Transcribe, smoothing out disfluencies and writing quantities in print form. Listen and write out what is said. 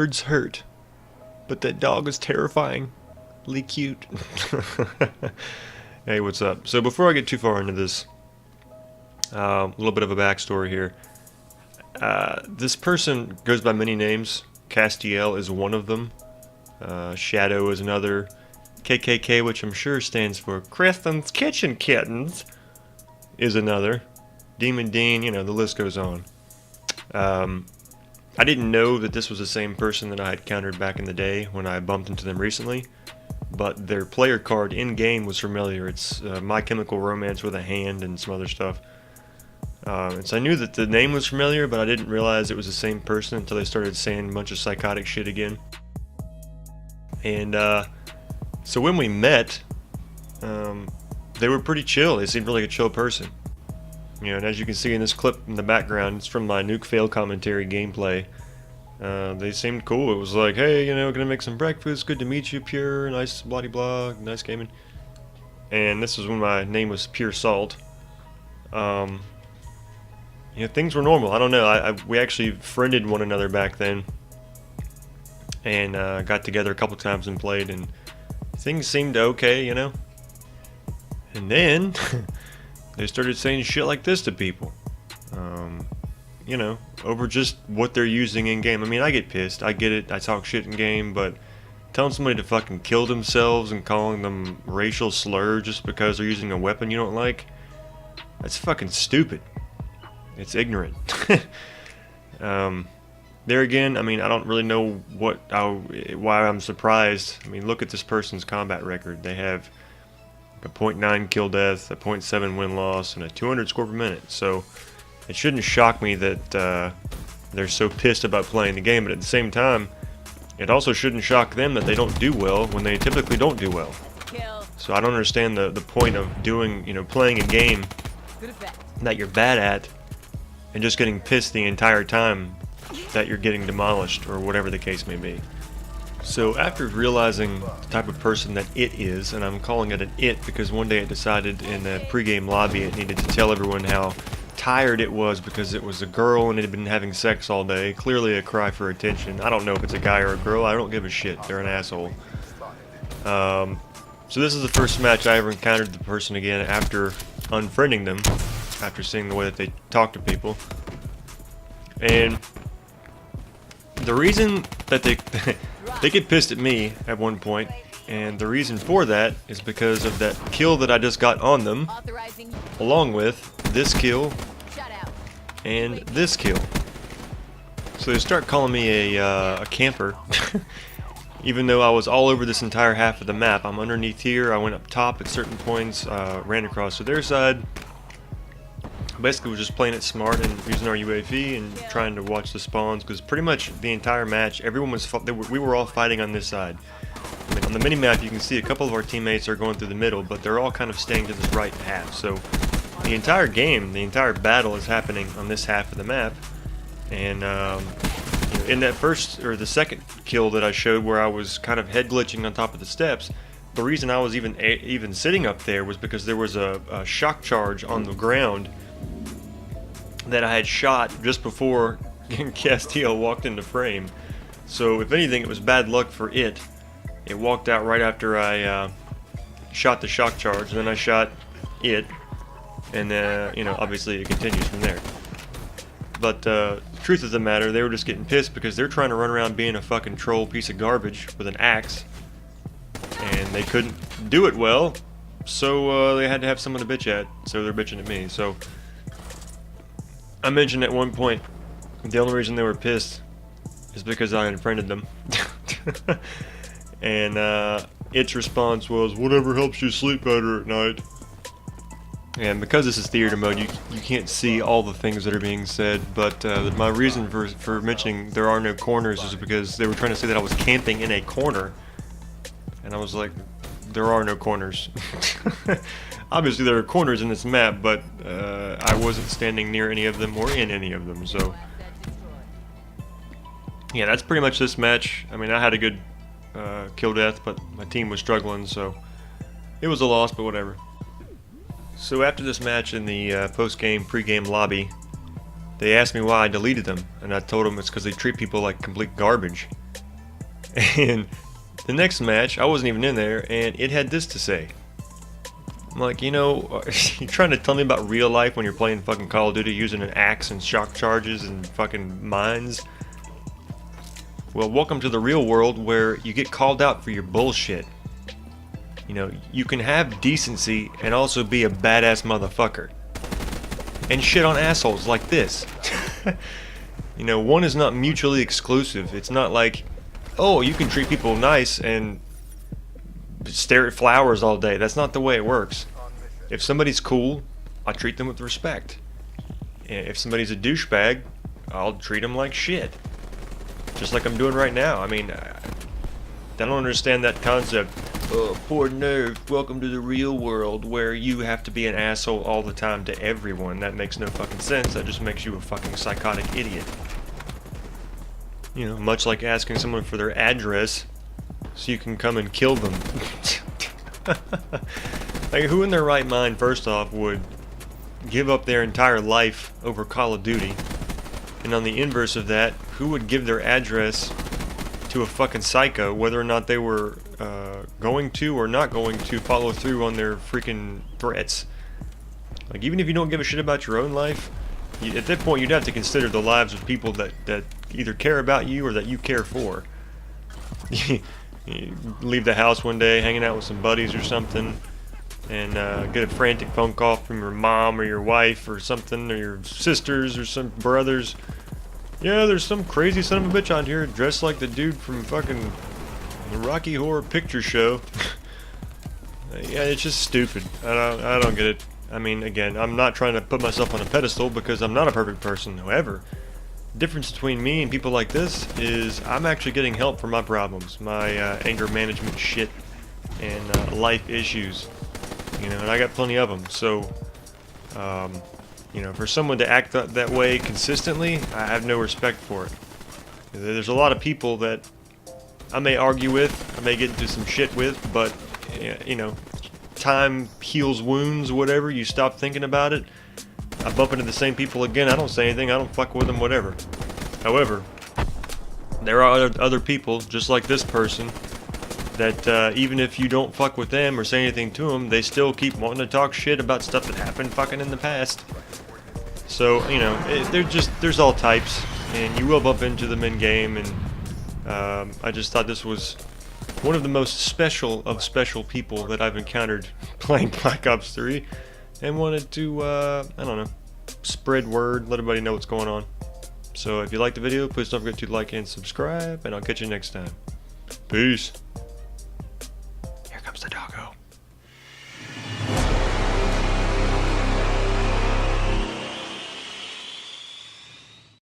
words hurt, but that dog is terrifyingly cute. Hey, what's up? So before I get too far into this, a little bit of a backstory here. This person goes by many names. Castiel is one of them. Shadow is another. KKK, which I'm sure stands for Kristen's Kitchen Kittens, is another. Demon Dean, the list goes on. I didn't know that this was the same person that I had countered back in the day when I bumped into them recently, but their player card in-game was familiar. It's My Chemical Romance with a hand and some other stuff. And so I knew that the name was familiar, but I didn't realize it was the same person until they started saying a bunch of psychotic shit again. And so when we met, they were pretty chill. They seemed like a chill person. And as you can see in this clip in the background, it's from my Nuke Fail commentary gameplay. They seemed cool. It was like, hey, gonna make some breakfast. Good to meet you, Pure. Nice, blah blah. Nice gaming. And this was when my name was Pure Salt. Things were normal. I don't know. We actually friended one another back then, and got together a couple times and played, and things seemed okay, And then they started saying shit like this to people, over just what they're using in game. I mean, I get pissed. I get it. I talk shit in game, but telling somebody to fucking kill themselves and calling them racial slur just because they're using a weapon you don't like, that's fucking stupid. It's ignorant. There again, I mean, I don't really know why I'm surprised. I mean, look at this person's combat record. They have a .9 kill death, a .7 win loss, and a 200 score per minute. So it shouldn't shock me that they're so pissed about playing the game. But at the same time, it also shouldn't shock them that they don't do well when they typically don't do well. So I don't understand the point of playing a game that you're bad at and just getting pissed the entire time that you're getting demolished, or whatever the case may be. So after realizing the type of person that it is, and I'm calling it an it because one day it decided in a pregame lobby it needed to tell everyone how tired it was because it was a girl and it had been having sex all day, clearly a cry for attention. I don't know if it's a guy or a girl, I don't give a shit, they're an asshole. So this is the first match I ever encountered the person again after unfriending them, after seeing the way that they talk to people. And the reason that they get pissed at me at one point, and the reason for that is because of that kill that I just got on them, along with this kill and this kill. So they start calling me a camper, even though I was all over this entire half of the map. I'm underneath here, I went up top at certain points, ran across to their side. Basically, we're just playing it smart and using our UAV and trying to watch the spawns, because pretty much the entire match, we were all fighting on this side. I mean, on the mini-map, you can see a couple of our teammates are going through the middle, but they're all kind of staying to this right half. So the entire game, the entire battle is happening on this half of the map. And in that the second kill that I showed, where I was kind of head glitching on top of the steps, the reason I was even sitting up there was because there was a shock charge on the ground that I had shot just before Castiel walked into frame. So if anything, it was bad luck for it. It walked out right after I shot the shock charge, and then I shot it, and obviously it continues from there. But truth of the matter, they were just getting pissed because they're trying to run around being a fucking troll piece of garbage with an axe, and they couldn't do it well, so they had to have someone to bitch at, so they're bitching at me. So I mentioned at one point the only reason they were pissed is because I unfriended them. And its response was, whatever helps you sleep better at night. And because this is theater mode, you can't see all the things that are being said, but my reason for mentioning there are no corners is because they were trying to say that I was camping in a corner, and I was like, there are no corners. Obviously there are corners in this map, but I wasn't standing near any of them or in any of them, so yeah, that's pretty much this match. I mean, I had a good kill death, but my team was struggling, so it was a loss, but whatever. So after this match in the post-game, pre-game lobby, they asked me why I deleted them, and I told them it's because they treat people like complete garbage. And the next match, I wasn't even in there, and it had this to say. I'm like, you're trying to tell me about real life when you're playing fucking Call of Duty using an axe and shock charges and fucking mines? Well, welcome to the real world where you get called out for your bullshit. You can have decency and also be a badass motherfucker. And shit on assholes like this. One is not mutually exclusive. It's not like, oh, you can treat people nice and stare at flowers all day. That's not the way it works. If somebody's cool, I treat them with respect. If somebody's a douchebag, I'll treat them like shit. Just like I'm doing right now. I mean, I don't understand that concept. Oh, poor nerd, welcome to the real world where you have to be an asshole all the time to everyone. That makes no fucking sense. That just makes you a fucking psychotic idiot. Much like asking someone for their address so you can come and kill them. Like, who in their right mind, first off, would give up their entire life over Call of Duty? And on the inverse of that, who would give their address to a fucking psycho, whether or not they were going to or not going to follow through on their freaking threats? Like, even if you don't give a shit about your own life, at that point you'd have to consider the lives of people that either care about you or that you care for. You leave the house one day hanging out with some buddies or something, and get a frantic phone call from your mom or your wife or something, or your sisters or some brothers. Yeah, there's some crazy son of a bitch on here dressed like the dude from fucking the Rocky Horror Picture Show. Yeah, it's just stupid. I don't get it. I mean, again, I'm not trying to put myself on a pedestal because I'm not a perfect person. However, the difference between me and people like this is I'm actually getting help for my problems, my anger management shit, and life issues. And I got plenty of them. So, for someone to act that way consistently, I have no respect for it. There's a lot of people that I may argue with, I may get into some shit with, but, time heals wounds, whatever. You stop thinking about it. I bump into the same people again, I don't say anything, I don't fuck with them, whatever. However, there are other people, just like this person, that even if you don't fuck with them or say anything to them, they still keep wanting to talk shit about stuff that happened fucking in the past. So, there's all types, and you will bump into them in game, and I just thought this was one of the most special of special people that I've encountered playing Black Ops 3, and wanted to, I don't know, spread word, let everybody know what's going on. So if you liked the video, please don't forget to like and subscribe, and I'll catch you next time. Peace.